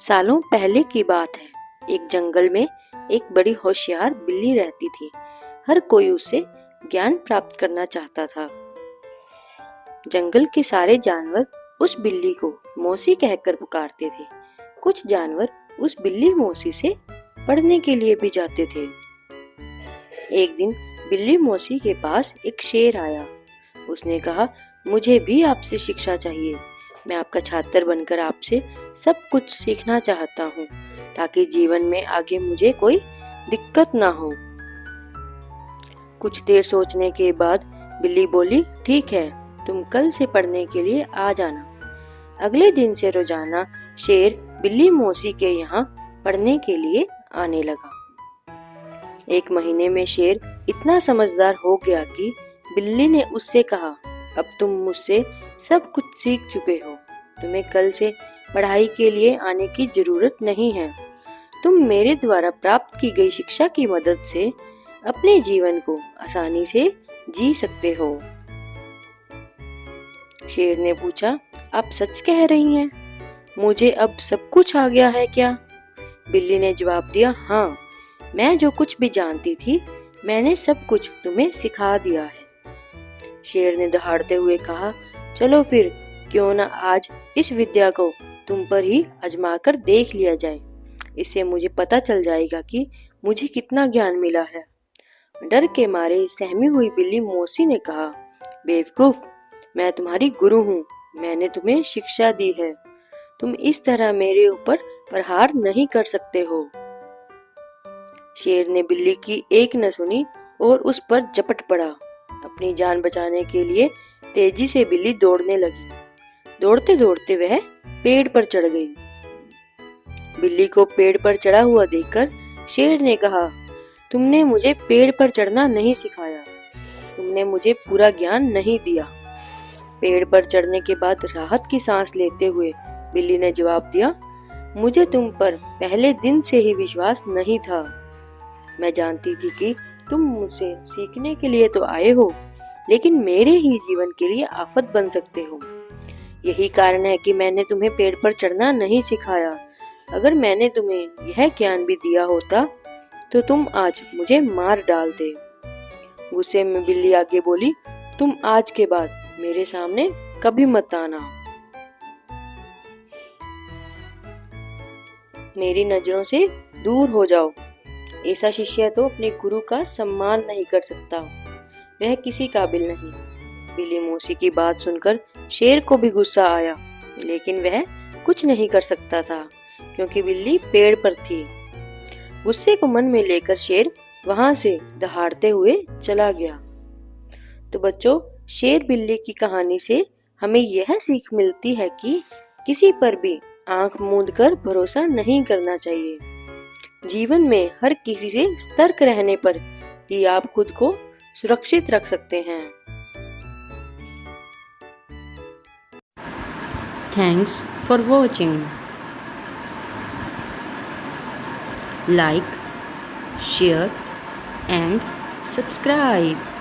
सालों पहले की बात है। एक जंगल में एक बड़ी होशियार बिल्ली रहती थी। हर कोई उससे ज्ञान प्राप्त करना चाहता था। जंगल के सारे जानवर उस बिल्ली को मौसी कहकर पुकारते थे। कुछ जानवर उस बिल्ली मौसी से पढ़ने के लिए भी जाते थे। एक दिन बिल्ली मौसी के पास एक शेर आया। उसने कहा, मुझे भी आपसे शिक्षा चाहिए। मैं आपका छात्र बनकर आपसे सब कुछ सीखना चाहता हूँ, ताकि जीवन में आगे मुझे कोई दिक्कत ना हो। कुछ देर सोचने के बाद बिल्ली बोली, ठीक है, तुम कल से पढ़ने के लिए आ जाना। अगले दिन से रोजाना शेर बिल्ली मौसी के यहाँ पढ़ने के लिए आने लगा। एक महीने में शेर इतना समझदार हो गया कि बिल्ली ने उससे कहा, अब तुम मुझसे सब कुछ सीख चुके हो। तुम्हें कल से पढ़ाई के लिए आने की जरूरत नहीं है। तुम मेरे द्वारा प्राप्त की गई शिक्षा की मदद से अपने जीवन को आसानी से जी सकते हो। शेर ने पूछा, आप सच कह रही हैं? मुझे अब सब कुछ आ गया है क्या? बिल्ली ने जवाब दिया, हाँ, मैं जो कुछ भी जानती थी मैंने सब कुछ तुम्हें सिखा दिया है। शेर ने दहाड़ते हुए कहा, चलो फिर क्यों न आज इस विद्या को तुम पर ही आजमा कर देख लिया जाए। इससे मुझे पता चल जाएगा कि मुझे कितना ज्ञान मिला है। डर के मारे सहमी हुई बिल्ली मौसी ने कहा, बेवकूफ, मैं तुम्हारी गुरु हूँ। मैंने तुम्हें शिक्षा दी है। तुम इस तरह मेरे ऊपर प्रहार नहीं कर सकते हो। शेर ने बिल्ली की एक न सुनी और उस पर झपट पड़ा। अपनी जान बचाने के लिए तेजी से बिल्ली दौड़ने लगी। दौड़ते दौड़ते वह पेड़ पर चढ़ गई। बिल्ली को पेड़ पर चढ़ा हुआ देखकर शेर ने कहा, तुमने मुझे पेड़ पर चढ़ना नहीं सिखाया। तुमने मुझे पूरा ज्ञान नहीं दिया। पेड़ पर चढ़ने के बाद राहत की सांस लेते हुए बिल्ली ने जवाब दिया, मुझे तुम पर पहले दिन से ही विश्वास नहीं था। मैं जानती थी कि तुम मुझसे सीखने के लिए तो आए हो, लेकिन मेरे ही जीवन के लिए आफत बन सकते हो। यही कारण है कि मैंने तुम्हें पेड़ पर चढ़ना नहीं सिखाया। अगर मैंने तुम्हें यह ज्ञान भी दिया होता तो तुम आज मुझे मार डालते। गुस्से में बिल्ली आगे बोली, तुम आज के बाद मेरे सामने कभी मत आना। मेरी नजरों से दूर हो जाओ। ऐसा शिष्य तो अपने गुरु का सम्मान नहीं कर सकता। वह किसी काबिल नहीं। बिल्ली मौसी की बात सुनकर शेर को भी गुस्सा आया, लेकिन वह कुछ नहीं कर सकता था क्योंकि बिल्ली पेड़ पर थी। गुस्से को मन में लेकर शेर वहां से दहाड़ते हुए चला गया। तो बच्चों, शेर बिल्ली की कहानी से हमें यह सीख मिलती है कि किसी पर भी आंख मूंद कर भरोसा नहीं करना चाहिए। जीवन में हर किसी से सतर्क रहने पर ही आप खुद को सुरक्षित रख सकते हैं। Thanks for watching. Like, share and subscribe.